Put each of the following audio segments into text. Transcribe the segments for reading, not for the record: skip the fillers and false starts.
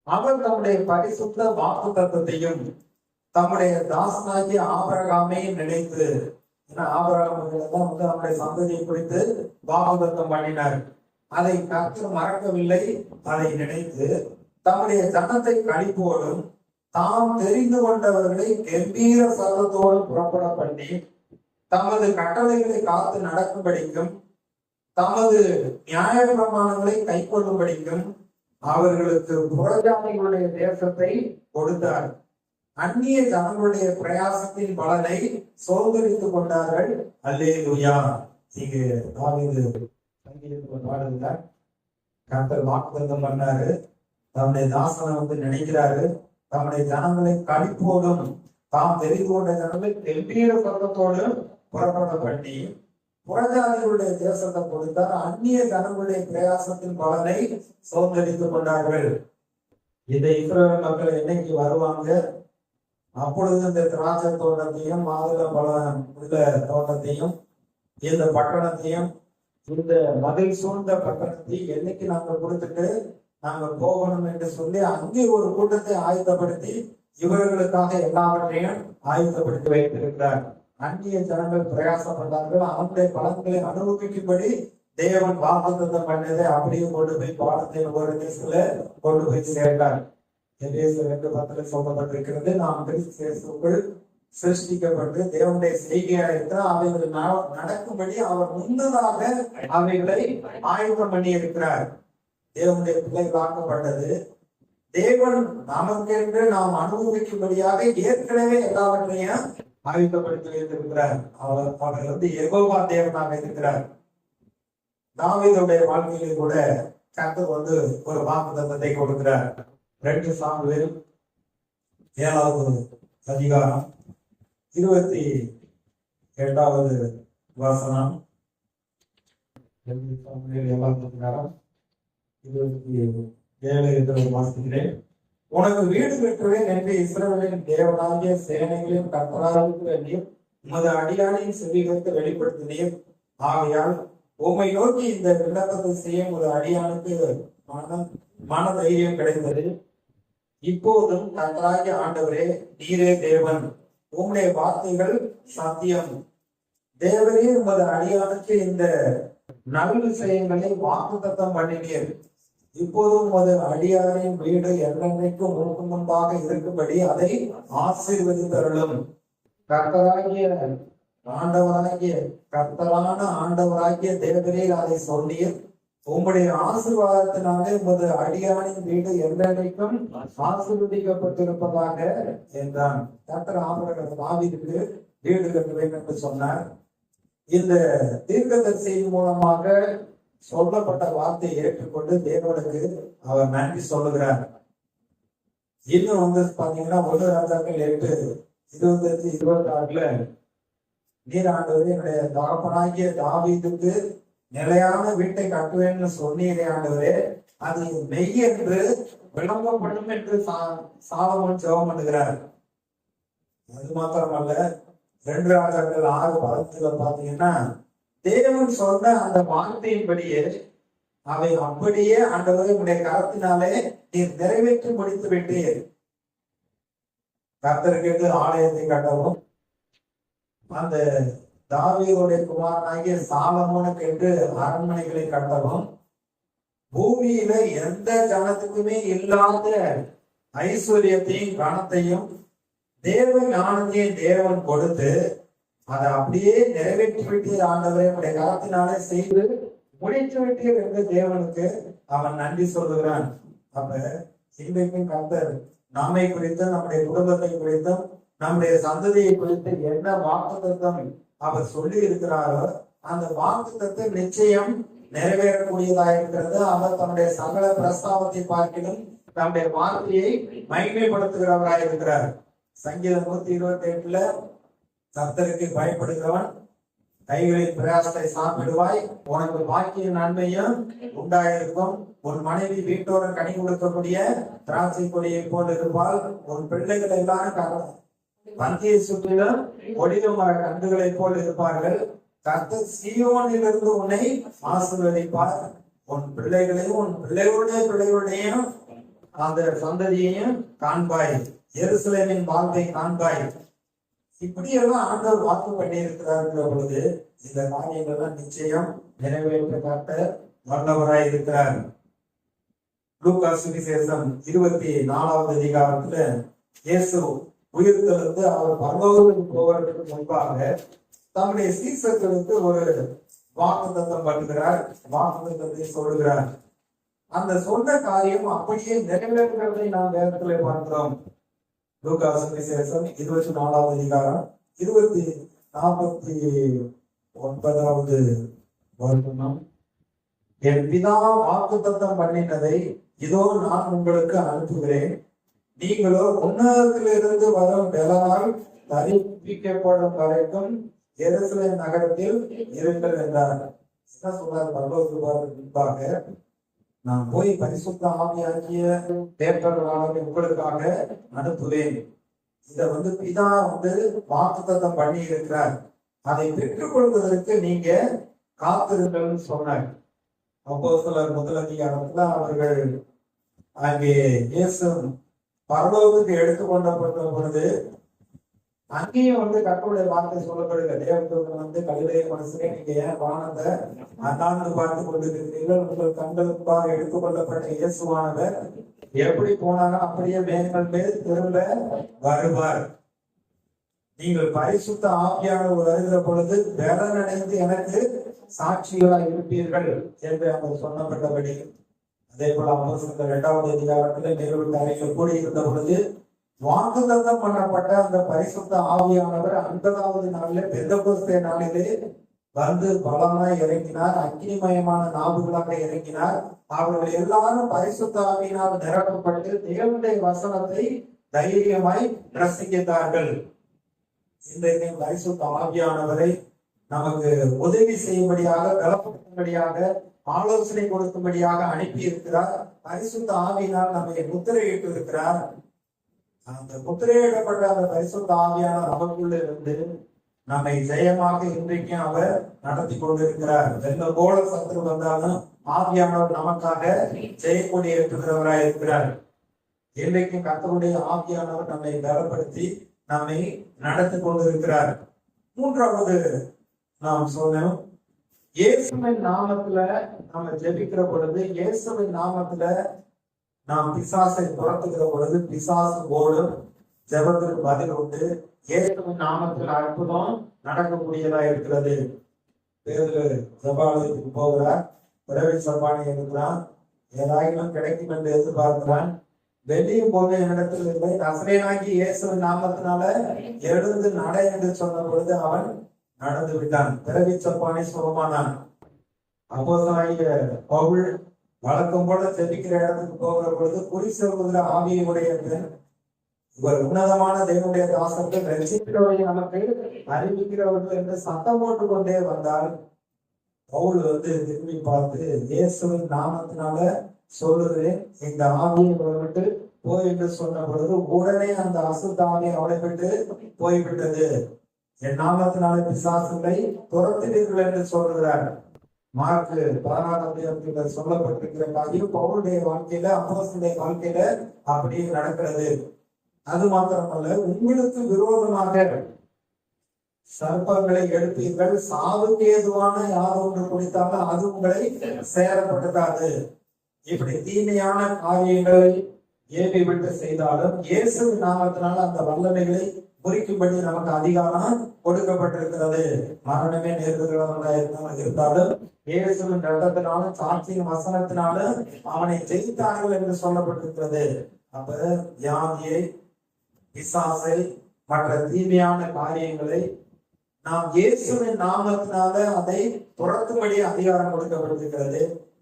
அவர் தம்முடைய பரிசுத்த வாக்கு தத்துவத்தையும் தம்முடைய தாசனாகிய ஆபிரகாமையும் நினைத்து, ஆபிரகாம் நம்முடைய சந்ததியை குறித்து வாக்குத்தத்தம் பண்ணினார். அதை கர்த்தர் மறக்கவில்லை. அதை நினைத்து தம்முடைய ஜனத்தை கழிப்போடும் தாம் தெரிந்து கொண்டவர்களை கம்பீர சத்தத்தோடு புறப்பட பண்ணி தமது கட்டளைகளை காத்து நடக்கும்படிக்கும் தமது நியாய பிரமாணங்களை கை கொள்ளும்படிக்கும் அவர்களுக்கு புறஜாதிகளுடைய தேசத்தை கொடுத்தார். அந்நிய ஜனங்களுடைய பிரயாசத்தின் பலனை சோதரித்துக் கொண்டார்கள். அல்லேலூயா. இங்கு தாவீது பாடுங்க. கர்த்தர் வாக்குத்தத்தம் பண்ணாரு. தம்முடைய தாசனை நினைக்கிறாரு. தம்முடைய ஜனங்களை கழிப்போடும் தாம் தெரிந்து கொண்ட ஜனங்களை கம்பீர சத்தத்தோடு புறப்பட பண்ணி புறஜாதிகளுடைய தேசத்தை கொடுத்தார். அந்நிய ஜனங்களுடைய பிரயாசத்தின் பலனை சோதரித்துக் கொண்டார்கள். இந்த இஸ்ரவேல் மக்கள் என்னைக்கு வருவாங்க? அப்பொழுது இந்த திராட்சை தோட்டத்தையும் மாதுளை பழம் உள்ள தோட்டத்தையும் இந்த பட்டணத்தையும் இந்த மதில் சூழ்ந்த பட்டணத்தையும் என்னைக்கு நாங்க கொடுத்துட்டு நாங்க போகணும் என்று சொல்லி அங்கே ஒரு கூட்டத்தை ஆயத்தப்படுத்தி இவர்களுக்காக எல்லாவற்றையும் ஆயத்தப்படுத்தி வைத்திருக்கிறார். அந்நிய ஜனங்கள் பிரயாசப்பட்டார்கள். அவனுடைய பலன்களை அனுபவிக்கும்படி தேவன் வாக்குத்தத்தம் பண்ணதை அப்படியே கொண்டு போய் பாடத்தை ஒரு தேசத்துல கொண்டு போய் சேர்ந்தார். 2:10 சொல்லப்பட்டிருக்கிறது, நாம் கிறிஸ்துவுக்குள் சிருஷ்டிக்கப்பட்டு தேவனுடைய செய்கையா இருக்கிற அவைகள் நடக்கும்படி அவர் முன்னதாக அவைகளை ஆயுதம் பண்ணி இருக்கிறார். தேவனுடைய பிள்ளைகளாக்கப்பட்டது தேவன் நமக்கென்று நாம் அனுபவிக்கும்படியாக ஏற்கனவே எல்லாவற்றையும் ஆயுதப்படுத்தி வைத்திருக்கிறார். அவர் யெகோவா தேவனாக இருக்கிறார். தாவீதுடைய வாழ்க்கையிலே கூட கர்த்தர் ஒரு வாக்குத்தத்தத்தை கொடுக்கிறார். 2 சாமுவேல் 7வது அதிகாரம் 22வது வசனம். 2 சாமுவேல் 7வது அதிகாரம் 27 வாசிக்கிறேன். உனக்கு வீடு கட்டுவேன் என்று இஸ்ரவேலின் தேவனாகிய சேனைகளையும் கர்த்தராவுக்கு வேண்டியும் உமது அடியானையும் செவிகளுக்கு வெளிப்படுத்தினீர். ஆகையால் உம்மை நோக்கி இந்த விண்ணப்பத்தை செய்ய ஒரு அடியானுக்கு மன தைரியம் கிடைத்தது. இப்போதும் கர்த்தராகிய ஆண்டவரே, நீரே தேவன், உம்முடைய வார்த்தைகள் சத்தியம். தேவரே, உமது அடியானுக்கு இந்த நல் விஷயங்களை வாக்குத்தத்தம் பண்ணினீர். இப்போதும் உமது அடியாரின் வீடு என்றைக்கும் உனக்கு முன்பாக இருக்கும்படி அதை ஆசீர்வதித்தருளும். கர்த்தரான ஆண்டவராகிய தேவரே, அதை சொன்னீர். உம்முடைய ஆசீர்வாதத்தினாலே உமது அடியானின் வீடு என்றைக்கும் ஆசீர்வதிக்கப்பட்டிருப்பதாக என்றான். கர்த்தர் தாவீதுக்கு வீடு கட்டுவேன் என்று சொன்னார். இந்த தீர்க்கதரிசியின் மூலமாக சொல்லப்பட்ட வார்த்தையை ஏற்றுக்கொண்டு தேவனுக்கு அவர் நன்றி சொல்லுகிறார். இன்னும் பாத்தீங்கன்னா 1 ராஜாக்கள் 8:25-26 நீர் ஆண்டவரே, என்னுடைய தகப்பனாகிய தாவீதுக்கு நிலையான வீட்டை கட்டுவேன்னு சொன்னீரே ஆண்டவரே, அது மெய் என்று விளங்கப்படும் என்று சாலமோன் ஜெபம் பண்ணுகிறார். அது மாத்திரமல்ல, 2 ராஜாக்கள் 6:10 பாத்தீங்கன்னா தேவன் சொன்ன அந்த வார்த்தையின்படியே அவை அப்படியே ஆண்டவரே உடைய கரத்தினாலே நீர் நிறைவேற்றி முடித்து விட்டீர். கர்த்தருக்கு ஆலயத்தை கட்டவும் அந்த தாவீதுடைய குமாரனாகிய சாலமோனுக்கு என்று அரண்மனைகளை கட்டவும் பூமியில எந்த ஜனத்துக்குமே இல்லாத ஐஸ்வர்யத்தையும் கணத்தையும் தேவ ஞானத்தையும் தேவன் கொடுத்து அதை அப்படியே நிறைவேற்றி விட்டீர் ஆண்டவரே, உடைய கரத்தினாலே செய்து முடித்து விட்டீர் என்று தேவனுக்கு அவன் நன்றி சொல்லுகிறான். அப்ப இன்றைக்கும் கர்த்தர் நம்மை குறித்தும் நம்முடைய குடும்பத்தை குறித்தும் நம்முடைய சந்ததியை குறித்து என்ன வாக்குத்தத்தம் அவர் சொல்லி இருக்கிறாரோ அந்த வாக்குத்தத்தம் நிச்சயம் நிறைவேறக்கூடியதாக இருக்கிறது. அவர் தன்னுடைய சகல பிரஸ்தாபத்தை பார்க்கிலும் தன்னுடைய வார்த்தையை மகிமைப்படுத்துகிறவராக இருக்கிறார். சங்கீதம் 128 கர்த்தருக்கு பயப்படுகிறவன் கைகளின் பிரயாசத்தை சாப்பிடுவாய், உனக்கு பாக்கிய நன்மையும் உண்டாயிருக்கும். உன் மனைவி வீட்டோடு கனி கொடுக்கக்கூடிய திராட்சை கொடியை போல் இருப்பாள். உன் பிள்ளைகள் எல்லாரும் பந்தியை சுற்றிலும் ஒளிவு மர கன்றுகளை போல் இருப்பார்கள். கர்த்தர் சீயோனிலிருந்து உன்னை ஆசீர்வதிப்பார். உன் பிள்ளைகளையும் உன் பிள்ளைகளுடைய அந்த சந்ததியையும் காண்பாய், எருசலேமின் வாழ்வை காண்பாய். இப்படியெல்லாம் ஆண்டவர் வாக்கு பண்ணி இருக்கிறார்கிற பொழுது இந்த காரியங்கள்லாம் நிச்சயம் நிறைவேற்ற காட்ட வல்லவராய் இருக்கிறார். லூக்கா சுவிசேஷம் 24வது அதிகாரத்துல இயேசு உயிர்த்தெழுந்து அவர் பரலோகத்துக்கு போவதற்கு முன்பாக தம்முடைய சீசர்களுக்கு ஒரு வாக்குத்தத்தம் பண்ணுகிறார், வாக்குத்தத்தத்தை சொல்லுகிறார். அந்த சொன்ன காரியம் அப்படியே நிறைவேறுகிறதை நாம் வேதத்திலே பார்க்கிறோம். லூக்கா சுவிசேஷம் 24வது அதிகாரம் 49வது வருடம். என் பிதா வாக்குத்தத்தம் பண்ணினதை இதோ நான் உங்களுக்கு அனுப்புகிறேன், நீங்களோ உன்னதத்திலிருந்து வரும் பலனால் தரிப்பிக்கப்படும் வரைக்கும் எருசலேம் நகரத்தில் இருங்கள் என்றார். என்ன சொல்றார்? பரலோகத்துக்கு முன்பாக நான் போய் பரிசுத்த ஆவியாகிய தேர்தல்களை உங்களுக்காக அனுப்புவேன். இத பிதா வாக்குத்தத்தம் பண்ணி இருக்கிறார். அதை பெற்றுக் கொள்வதற்கு நீங்க காத்திருங்கள் சொன்னார். அப்போஸ்தலர் முதல் அதிகாரத்துல அவர்கள் அங்கே இயேசு பரலோகத்துக்கு எடுத்துக்கொண்டப்பட்ட பொழுது அங்கேயும் கர்த்தருடைய வார்த்தை சொல்லப்படுகிற தேவதூதன் கலிலேய மனுஷனே, நீங்க ஏன் வானத்தை அண்ணாந்து பார்த்து கொண்டிருக்கிறீர்கள்? உங்கள் கண்களுக்காக எடுத்துக்கொள்ளப்பட்ட இயேசுவானவர் எப்படி போனாங்க அப்படியே மேன்கள் மேல் திரும்ப வருவார். நீங்கள் பரிசுத்த ஆவியானவர் வருகிற பொழுது பலனடைந்து எனக்கு சாட்சிகளாக இருப்பீர்கள் என்று அவர் சொன்னப்பட்டபடி, அதே போல அப்போஸ்தலர் 2வது அதிகாரத்தில் நிறுவன அறையில் கூடியிருந்த பொழுது வாக்குத்தத்தம் பண்ணப்பட்ட அந்த பரிசுத்த ஆவியானவர் 50வது நாளிலே பெந்தெகோஸ்தே நாளிலே பலமாய் இறங்கினார். அக்னிமயமான நாவுகளாக இறங்கினார். அவர்கள் எல்லாரும் பரிசுத்த ஆவியினால் நிரப்பப்பட்டு தேவனுடைய வசனத்தை தைரியமாய் பிரசங்கித்தார்கள். இன்றைக்கு பரிசுத்த ஆவியானவரை நமக்கு உதவி செய்யும்படியாக, பலப்படுத்தும்படியாக, ஆலோசனை கொடுக்கும்படியாக அனுப்பி இருக்கிறார். பரிசுத்த ஆவியினால் நம்மை முத்திரையிட்டு இருக்கிறார். அந்த முத்திரையிடப்பட்ட அந்த பரிசுத்த ஆவியான நமக்குள்ள இருந்து நம்மை ஜெயமாக இன்றைக்கும் அவர் நடத்தி கொண்டிருக்கிறார். வெள்ள போல சத்துரு வந்தாலும் ஆவியானவர் நமக்காக ஜெயக்கொடி ஏற்றுகிறவராய் இருக்கிறார். இன்றைக்கும் கர்த்தருடைய ஆவியானவர் நம்மை பலப்படுத்தி நம்மை நடத்தி கொண்டிருக்கிறார். மூன்றாவது நாம் சொன்னோம், இயேசுவின் நாமத்துல நம்ம ஜெபிக்கிற பொழுது, இயேசுவின் நாமத்துல நாம் பிசாசை துரத்துகிற பொழுது பிசாசு ஓடும், ஜெபத்திற்கு பதில் உண்டு. இயேசுவின் நாமத்தில் அற்புதம் நடக்கக்கூடியதா இருக்கிறது. பேதுரு ஜெபாலயத்துக்கு போகிறார், பிறவி சப்பானி இருக்கிறான், ஏதாயிலும் கிடைக்கும் என்று எதிர்பார்க்கிறான். வெளியே போக இடத்தில் இல்லை. நசரேயனாகி இயேசுவின் நாமத்தினால எழுந்து நட என்று சொன்ன பொழுது அவன் நடந்து விட்டான். பிறவி சப்பானி சுகமானான். அப்போஸ்தலனாகிய பவுல் வழக்கம் போல ஜெபிக்கிற இடத்துக்கு போகிற பொழுது குறி சொல்லுகிற ஆவியுடைய பெண், இவர் உன்னதமான தேவனுடைய தாசர்கள் ரட்சிக்கிறவர்கள் நமக்கு அறிவிக்கிறவர்கள் என்று சத்தம் போட்டு கொண்டே வந்தால், பவுல் திரும்பி பார்த்து இயேசுவின் நாமத்தினால சொல்லுகிறேன், இந்த ஆவியை விட்டு போய் என்று சொன்ன பொழுது உடனே அந்த அசுத்த ஆவி அவளை விட்டு போய்விட்டது. என் நாமத்தினால பிசாசுகளை துரத்தினீர்கள் என்று சொல்லுகிறார். மார்க் 16 சொல்லப்பட்டிருக்கிற காரியம் பவுலுடைய வாழ்க்கையில, அப்போஸ்தலனுடைய வாழ்க்கையில அப்படியே நடக்கிறது. அது மாத்திரமல்ல, உங்களுக்கு விரோதமாக சர்ப்பங்களை எடுப்பீர்கள், சாவுக்கு ஏதுவான யார் ஒன்று குடித்தாலும் அது உங்களை சேரப்பட்டதாது. இப்படி தீமையான காரியங்களை ஏவி விட்டு செய்தாலும் இயேசு நாமத்தினால அந்த வல்லமைகளை குறிக்கும்படி நமக்கு அதிகாரம் கொடுக்கப்பட்டிருக்கிறது. மரணமே நேர்கிறவர்களாக இருந்தாலும் இயேசுவின் ரத்தத்தினாலும் சாட்சியின் வசனத்தினாலும் அவனை ஜெயித்தார்கள் என்று சொல்லப்பட்டிருக்கிறது. அப்ப வியாதியை, பிசாசை, மற்ற தீமையான காரியங்களை நாம் இயேசுவின் நாமத்தினால அதை துரத்தும்படி அதிகாரம் கொடுக்கப்பட்டிருக்கிறது.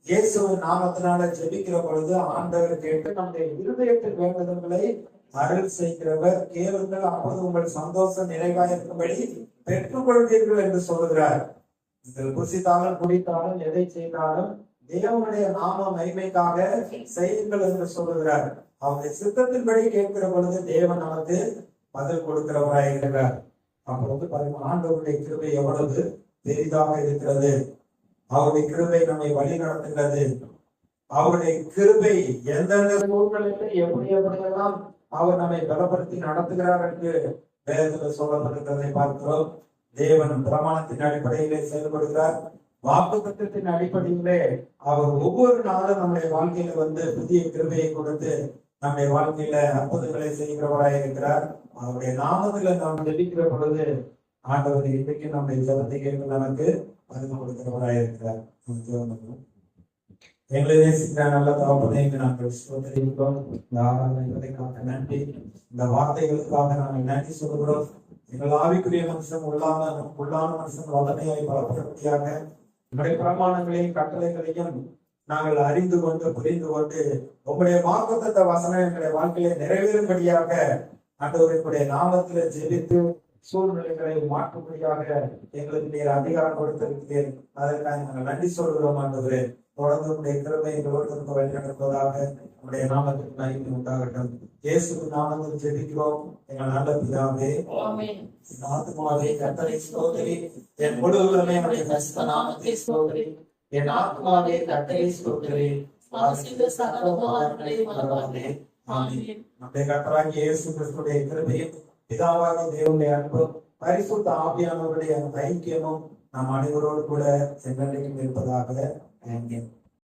இயேசுவின் நாமத்தினால ஜெபிக்கிற பொழுது ஆண்டவர் கேட்டு நம்முடைய இருதயத்தின் வேண்டுதல்களை அருள் செய்கிறவர். கேளுங்கள், அப்போது உங்கள் சந்தோஷம் நிறைவாயிருக்கும்படி பெற்றுக் கொள்வீர்கள் என்று சொல்லுகிறார். நீங்கள் புசித்தாலும் குடித்தாலும் எதை செய்தாலும் தேவனுடைய நாம மகிமைக்காக செய்யுங்கள் என்று சொல்லுகிறார். அவருடைய சித்தத்தின்படி கேட்கிற பொழுது தேவன் நமக்கு பதில் கொடுக்கிறவராய் இருக்கிறார். அப்பொழுது ஆண்டவருடைய கிருபை எவ்வளவு பெரிதாக இருக்கிறது. அவருடைய கிருபை நம்மை வழி நடத்துகிறது. அவருடைய கிருபை எந்தெந்த சூழ்நிலையில எப்படியெல்லாம் அவர் நம்மை பலப்படுத்தி நடத்துகிறார் என்று வேதத்தில் சொல்லப்பட்டிருக்கிறதை பார்க்கிறோம். தேவன் பிரமாணத்தின் அடிப்படையிலே செயல்படுகிறார். வாக்குத்தத்தத்தின் அடிப்படையிலே அவர் ஒவ்வொரு நாளும் நம்முடைய வாழ்க்கையில வந்து புதிய கிருபையை கொடுத்து நம்முடைய வாழ்க்கையில அற்புதங்களை செய்கிறவராய் இருக்கிறார். அவருடைய நாமத்துல நாம் ஜெபிக்கிற பொழுது ஆண்டவர் இன்றைக்கு நம்முடைய ஜெபத்தை கேட்க நமக்கு பரிந்து கொடுக்கிறவராய் இருக்கிறார். எங்களை நேசிக்கிற நல்ல தகப்பனே, நாங்கள் ஸ்தோத்திரிக்கிறோம். இந்த ஆராதனைகளுக்காக நன்றி. இந்த வார்த்தைகளுக்காக நாங்கள் நன்றி சொல்கிறோம். எங்கள் ஆவிக்குரிய மனுஷன் உள்ளான மனுஷன் வல்லமையாய் பலப்படுத்தியாக எங்களுடைய பிரமாணங்களையும் கட்டளைகளையும் நாங்கள் அறிந்து கொண்டு புரிந்து கொண்டு உங்களுடைய வாக்குத்தத்த வசனம் எங்களுடைய வாழ்க்கையை நிறைவேறும்படியாக ஆண்டவருடைய நாமத்திலே ஜெபித்து சூழ்நிலைகளை மாற்றும்படியாக எங்களுக்கு நீர் அதிகாரம் கொடுத்திருக்கிறேன். அதற்காக நாங்கள் நன்றி சொல்கிறோம். ஆண்டவரே, தொடர்ந்து உடைய கிருபை எங்களோடு வழிநடத்துவதாக நம்முடைய நாமத்திற்கு மகிமை உண்டாகட்டும். இயேசுவின் நாமத்தில் ஜெபிக்கிறோம் எங்கள் நல்ல பிதாவே. என் ஆத்துமாவே கர்த்தரை ஸ்தோத்திரி, என் முழு உள்ளமே உம்முடைய பரிசுத்த நாமத்தை ஸ்தோத்திரி. என் ஆத்துமாவே கர்த்தரை ஸ்தோத்திரி, சகல உபகாரங்களையும் மறவாதே. ஆமென். நம்முடைய கர்த்தராகிய இயேசு கிறிஸ்துவின் கிருபையும் பிதாவாகிய தேவனுடைய அன்பும் பரிசுத்த ஆவியானவருடைய ஐக்கியமும் நம் அனைவரோடு கூட என்றென்றைக்கும் இருப்பதாக. ஆமென்.